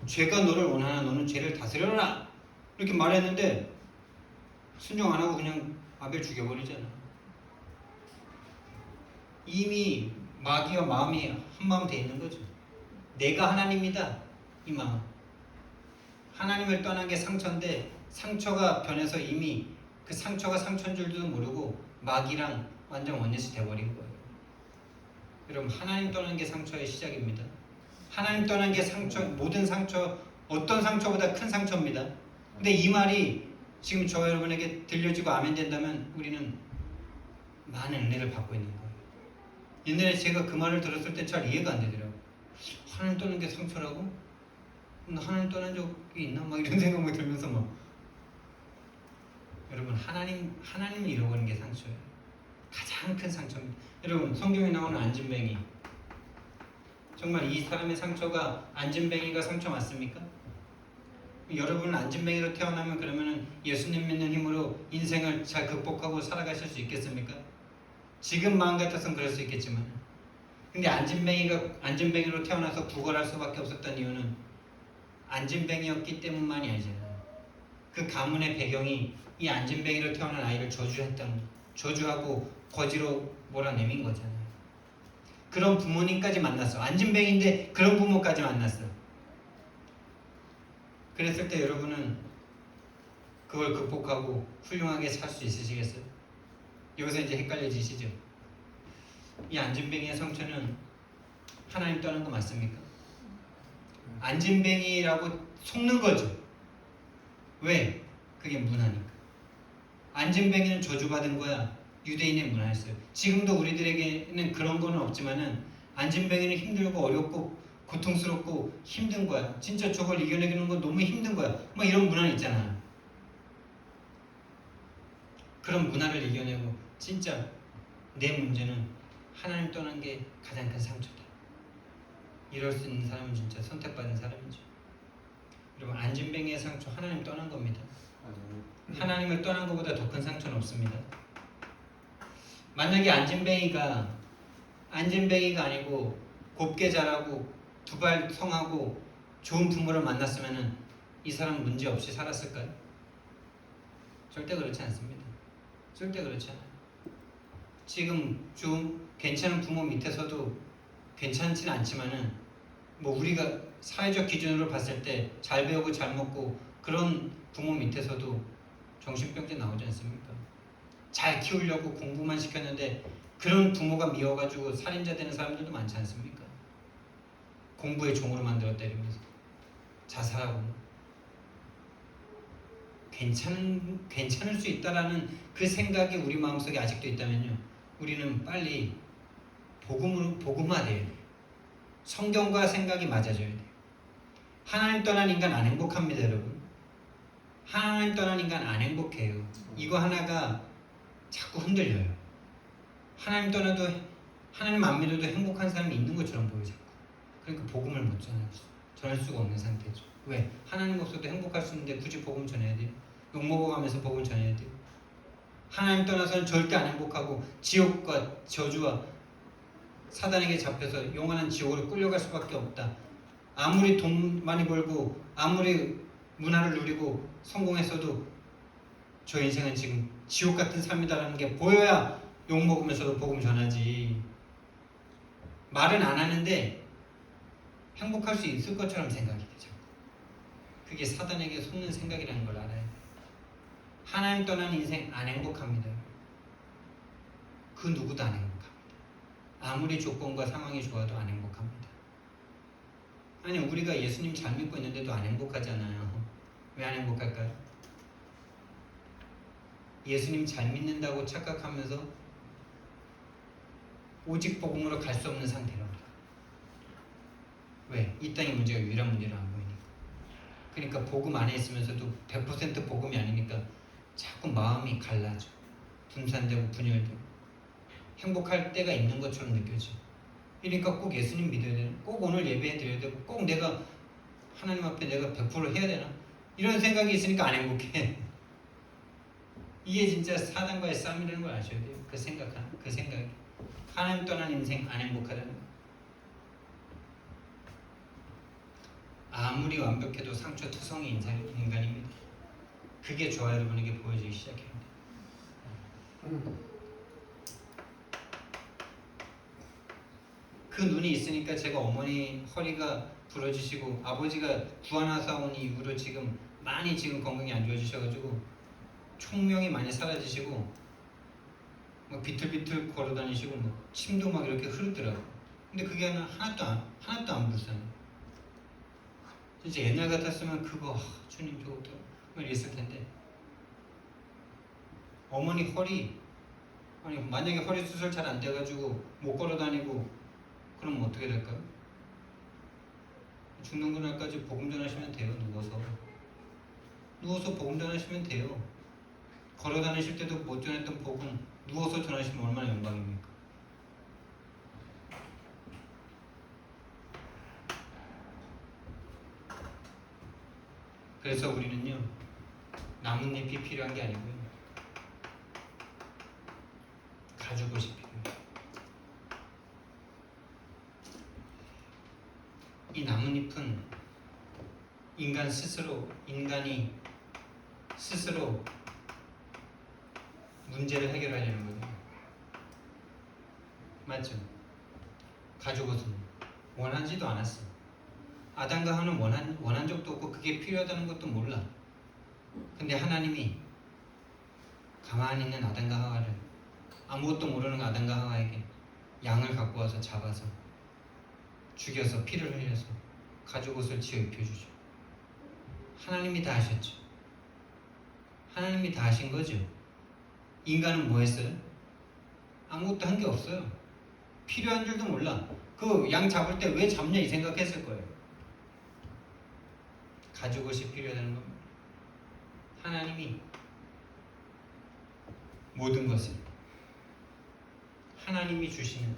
죄가 너를 원하나 너는 죄를 다스려라 이렇게 말했는데 순종 안 하고 그냥 아벨 죽여버리잖아. 이미 마귀와 마음이 한마음 돼 있는 거죠. 내가 하나님이다 이 마음. 하나님을 떠난 게 상처인데 상처가 변해서 이미 그 상처가 상처인 줄도 모르고 마귀랑 완전 원넷이 돼버린 거예요. 여러분 하나님 떠난 게 상처의 시작입니다. 하나님 떠난 게 상처, 모든 상처, 어떤 상처보다 큰 상처입니다. 근데 이 말이 지금 저 여러분에게 들려지고 아멘 된다면 우리는 많은 은혜를 받고 있는 거예요. 옛날에 제가 그 말을 들었을 때 잘 이해가 안 되더라고요. 하나님 떠난 게 상처라고? 나 하나님 떠난 적이 있나? 막 이런 생각이 들면서 막 여러분 하나님을 잃어버린 게 상처예요. 가장 큰 상처입니다. 여러분 성경에 나오는 안진뱅이 정말 이 사람의 상처가 안진뱅이가 상처 맞습니까? 여러분은 안진뱅이로 태어나면 그러면은 예수님 믿는 힘으로 인생을 잘 극복하고 살아가실 수 있겠습니까? 지금 마음 같아서는 그럴 수 있겠지만 근데 안진뱅이로 태어나서 구걸할 수밖에 없었던 이유는 안진뱅이였기 때문만이 아니잖아요. 그 가문의 배경이 이 안진뱅이로 태어난 아이를 저주하고 거지로 몰아내민 거잖아요. 그런 부모님까지 만났어. 안진뱅인데 그런 부모까지 만났어. 그랬을 때 여러분은 그걸 극복하고 훌륭하게 살 수 있으시겠어요? 여기서 이제 헷갈려지시죠? 이 안진뱅이의 상처는 하나님 떠난 거 맞습니까? 안진뱅이라고 속는 거죠. 왜? 그게 문화니까. 안진뱅이는 저주받은 거야. 유대인의 문화였어요. 지금도 우리들에게는 그런 거는 없지만은 안진뱅이는 힘들고 어렵고 고통스럽고 힘든 거야. 진짜 저걸 이겨내는 건 너무 힘든 거야. 막 이런 문화는 있잖아요. 그런 문화를 이겨내고 진짜 내 문제는 하나님 떠난 게 가장 큰 상처다. 이럴 수 있는 사람은 진짜 선택받은 사람이죠. 여러분 안진뱅이의 상처 하나님 떠난 겁니다. 하나님을 떠난 것보다 더 큰 상처는 없습니다. 만약에 안진뱅이가 아니고 곱게 자라고 두 발 성하고 좋은 부모를 만났으면 이 사람 문제 없이 살았을까요? 절대 그렇지 않습니다. 절대 그렇지 않아요. 지금 좀 괜찮은 부모 밑에서도 괜찮지는 않지만은 뭐 우리가 사회적 기준으로 봤을 때 잘 배우고 잘 먹고 그런 부모 밑에서도 정신병자 나오지 않습니까? 잘 키우려고 공부만 시켰는데 그런 부모가 미워가지고 살인자 되는 사람들도 많지 않습니까? 공부의 종으로 만들었다 이러면서 자살하고 괜찮을 수 있다라는 그 생각이 우리 마음속에 아직도 있다면요, 우리는 빨리 복음화돼야 돼요. 성경과 생각이 맞아져야 돼요. 하나님 떠난 인간 안 행복합니다, 여러분. 하나님 떠난 인간 안 행복해요. 이거 하나가 자꾸 흔들려요. 하나님 떠나도 하나님 안 믿어도 행복한 사람이 있는 것처럼 보여요, 자꾸. 그러니까 복음을 못 전할 수가 없는 상태죠. 왜? 하나님 없어도 행복할 수 있는데 굳이 복음 전해야 돼요? 욕먹어가면서 복음 전해야 돼요? 하나님 떠나서는 절대 안 행복하고 지옥과 저주와 사단에게 잡혀서 영원한 지옥으로 끌려갈 수밖에 없다. 아무리 돈 많이 벌고 아무리 문화를 누리고 성공했어도 저 인생은 지금 지옥 같은 삶이다라는 게 보여야 욕먹으면서도 복음 전하지. 말은 안 하는데 행복할 수 있을 것처럼 생각이 되죠. 그게 사단에게 속는 생각이라는 걸 알아야 돼요. 하나님 떠난 인생 안 행복합니다. 그 누구도 안 행복합니다. 아무리 조건과 상황이 좋아도 안 행복합니다. 아니 우리가 예수님 잘 믿고 있는데도 안 행복하잖아요. 왜 안 행복할까요? 예수님 잘 믿는다고 착각하면서 오직 복음으로 갈 수 없는 상태랍니다. 왜? 이 땅의 문제가 유일한 문제로 안 보이니까. 그러니까 복음 안에 있으면서도 100% 복음이 아니니까 자꾸 마음이 갈라져. 분산되고 분열되고 행복할 때가 있는 것처럼 느껴져. 그러니까 꼭 예수님 믿어야 되나? 꼭 오늘 예배해 드려야 되고 꼭 내가 하나님 앞에 내가 100% 해야 되나? 이런 생각이 있으니까 안 행복해. 이게 진짜 사단과의 싸움이라는 걸 아셔야 돼요. 그 생각이. 하나님 떠난 인생 안 행복하다는 거. 아무리 완벽해도 상처투성이 인간입니다. 그게 저와 여러분에게 보여지기 시작합니다. 그 눈이 있으니까 제가 어머니 허리가 부러지시고 아버지가 구하나사 온 이후로 지금 많이 지금 건강이 안 좋아지셔가지고 총명이 많이 사라지시고 막 비틀비틀 걸어다니시고 뭐 침도 막 이렇게 흐르더라고. 근데 그게 하나도 안 불쌍해. 진짜 옛날 같았으면 그거 주님 좋다 이랬을 텐데 어머니 허리 아니 만약에 허리 수술 잘 안 돼가지고 못 걸어다니고 그럼 어떻게 될까요? 죽는 그날까지 복음 전하시면 돼요. 누워서 복음 전하시면 돼요. 걸어다니실 때도 못 전했던 복음 누워서 전하시면 얼마나 영광입니까? 그래서 우리는요 나뭇잎이 필요한 게 아니고요 가죽옷이 필요해요. 이 나뭇잎은 인간이 스스로 문제를 해결하려는 거예요. 맞죠? 가죽옷은 원하지도 않았어. 아담과 하와는 원한 적도 없고 그게 필요하다는 것도 몰라. 근데 하나님이 가만히 있는 아담과 하와를 아무것도 모르는 아담과 하와에게 양을 갖고 와서 잡아서 죽여서 피를 흘려서 가죽옷을 지어 입혀주죠. 하나님이 다 하셨죠. 하나님이 다 하신 거죠. 인간은 뭐 했어요? 아무것도 한 게 없어요. 필요한 줄도 몰라. 그 양 잡을 때 왜 잡냐 이 생각했을 거예요. 가죽옷이 필요하다는 겁니다. 하나님이 모든 것을 하나님이 주시는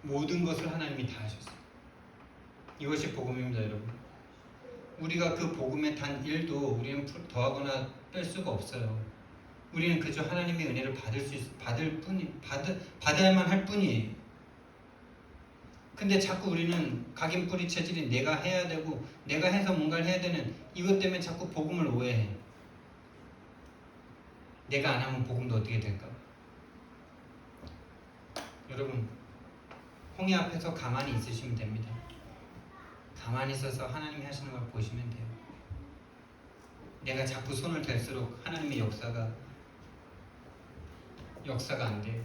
모든 것을 하나님이 다 하셨어요. 이것이 복음입니다, 여러분. 우리가 그 복음의 단 1도 우리는 더하거나 뺄 수가 없어요. 우리는 그저 하나님의 은혜를 받아야만 할 뿐이에요. 근데 자꾸 우리는 각인뿌리 체질이 내가 해야 되고 내가 해서 뭔가를 해야 되는 이것 때문에 자꾸 복음을 오해해. 내가 안 하면 복음도 어떻게 될까? 여러분 홍해 앞에서 가만히 있으시면 됩니다. 가만히 있어서 하나님이 하시는 걸 보시면 돼요. 내가 자꾸 손을 댈수록 하나님의 역사가 안 돼요.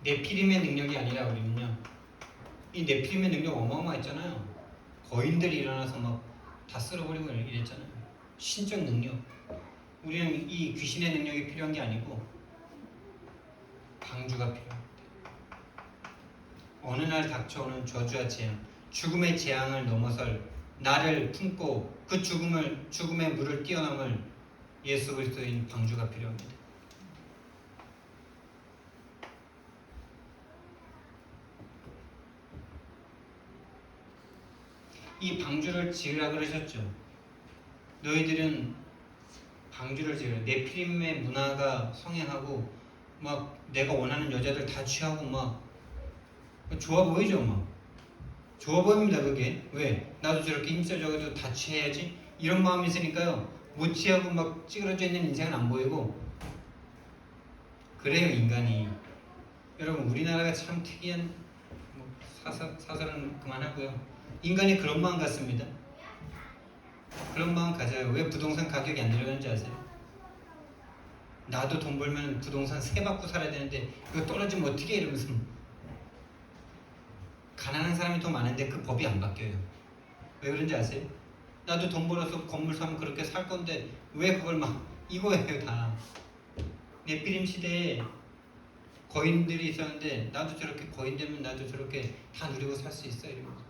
네피림의 능력이 아니라 우리는요 이 네피림의 능력 어마어마했잖아요. 거인들이 일어나서 막 다 쓸어버리고 이랬잖아요. 신적 능력. 우리는 이 귀신의 능력이 필요한 게 아니고 방주가 필요합니다. 어느 날 닥쳐오는 저주와 재앙, 죽음의 재앙을 넘어설 나를 품고 그 죽음의 물을 뛰어넘을 예수 그리스도인 방주가 필요합니다. 이 방주를 지으라 그러셨죠. 너희들은 방주를 지으라. 네피림의 문화가 성행하고 막 내가 원하는 여자들 다 취하고 막 좋아 보이죠. 막 좋아 보입니다. 그게 왜? 나도 저렇게 힘써져가지고 다 취해야지 이런 마음이 있으니까요 못 취하고 막 찌그러져 있는 인생은 안 보이고 그래요. 인간이. 여러분 우리나라가 참 특이한 사설은 그만하고요. 인간이 그런 마음 같습니다. 그런 마음 가져요. 왜 부동산 가격이 안 내려가는지 아세요? 나도 돈 벌면 부동산 세 받고 살아야 되는데 이거 떨어지면 어떻게 이러면서 가난한 사람이 더 많은데 그 법이 안 바뀌어요. 왜 그런지 아세요? 나도 돈 벌어서 건물 사면 그렇게 살 건데 왜 그걸 막 이거예요 다. 네피림 시대에 거인들이 있었는데 나도 저렇게 거인 되면 나도 저렇게 다 누리고 살 수 있어 이러면서.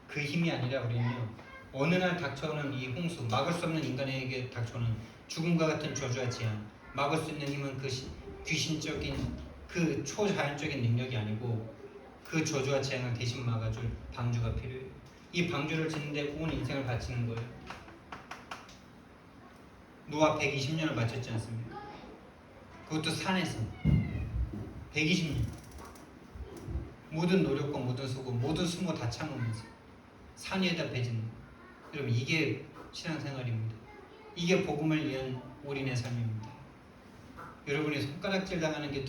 그 힘이 아니라 우리는요 어느 날 닥쳐오는 이 홍수, 막을 수 없는 인간에게 닥쳐오는 죽음과 같은 저주와 재앙, 막을 수 있는 힘은 그 귀신적인 그 초자연적인 능력이 아니고 그 저주와 재앙을 대신 막아줄 방주가 필요해요. 이 방주를 짓는데 온 인생을 바치는 거예요. 노아 120년을 바쳤지 않습니까? 그것도 산에서 120년. 모든 노력과 모든 수고, 모든 수모 다 참으면서 산 위에다 배 짓는. 여러분, 이게 신앙생활입니다. 이게 복음을 위한 올인의 삶입니다. 여러분이 손가락질 당하는 게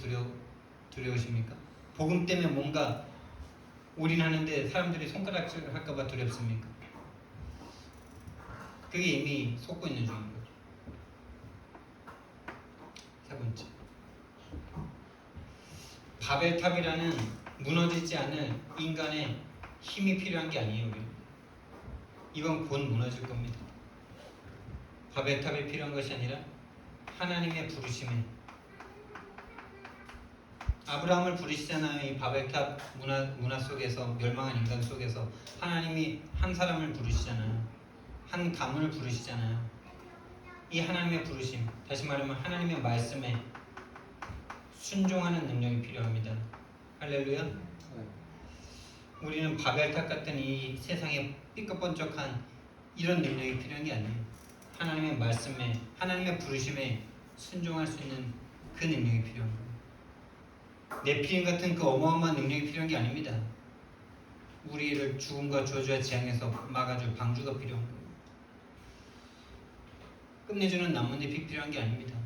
두려우십니까? 복음 때문에 뭔가 올인하는데 사람들이 손가락질 할까봐 두렵습니까? 그게 이미 속고 있는 중인 거죠. 세 번째, 바벨탑이라는 무너지지 않을 인간의 힘이 필요한 게 아니에요. 이건 곧 무너질 겁니다. 바벨탑이 필요한 것이 아니라 하나님의 부르심에, 아브라함을 부르시잖아요. 이 바벨탑 문화 속에서, 멸망한 인간 속에서 하나님이 한 사람을 부르시잖아요. 한 가문을 부르시잖아요. 이 하나님의 부르심, 다시 말하면 하나님의 말씀에 순종하는 능력이 필요합니다. 할렐루야. 우리는 바벨탑 같은 이 세상에 삐까번쩍한 이런 능력이 필요한 게 아니에요. 하나님의 말씀에, 하나님의 부르심에 순종할 수 있는 그 능력이 필요한 거예요. 네피림 같은 그 어마어마한 능력이 필요한 게 아닙니다. 우리를 죽음과 저주와 재앙에서 막아줄 방주가 필요한 거예요. 끝내주는 나뭇잎이 필요한 게 아닙니다.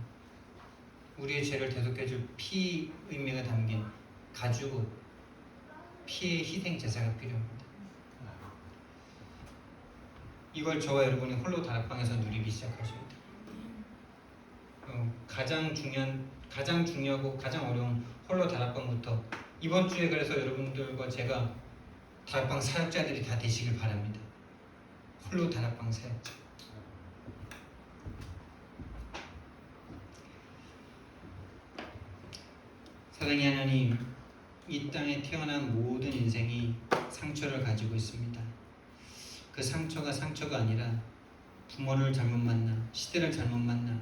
우리의 죄를 대속해줄 피 의미가 담긴 가죽, 피의 희생 제사가 필요합니다. 이걸 저와 여러분이 홀로 다락방에서 누리기 시작하십니다. 가장 중요하고 가장 어려운 홀로 다락방부터 이번 주에 그래서 여러분들과 제가 다락방 사역자들이 다 되시길 바랍니다. 홀로 다락방 사역자. 사랑의 하나님, 이 땅에 태어난 모든 인생이 상처를 가지고 있습니다. 그 상처가 아니라 부모를 잘못 만나, 시대를 잘못 만나,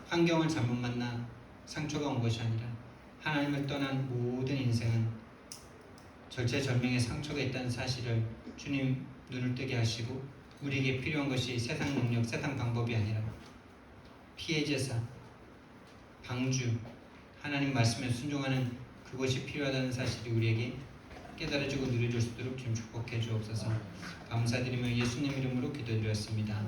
환경을 잘못 만나 상처가 온 것이 아니라 하나님을 떠난 모든 인생은 절체절명의 상처가 있다는 사실을 주님 눈을 뜨게 하시고, 우리에게 필요한 것이 세상 능력, 세상 방법이 아니라 피의 제사, 방주, 하나님 말씀에 순종하는 그것이 필요하다는 사실이 우리에게 깨달아지고 누려질 수 있도록 주님 축복해 주옵소서. 감사드리며 예수님 이름으로 기도드렸습니다.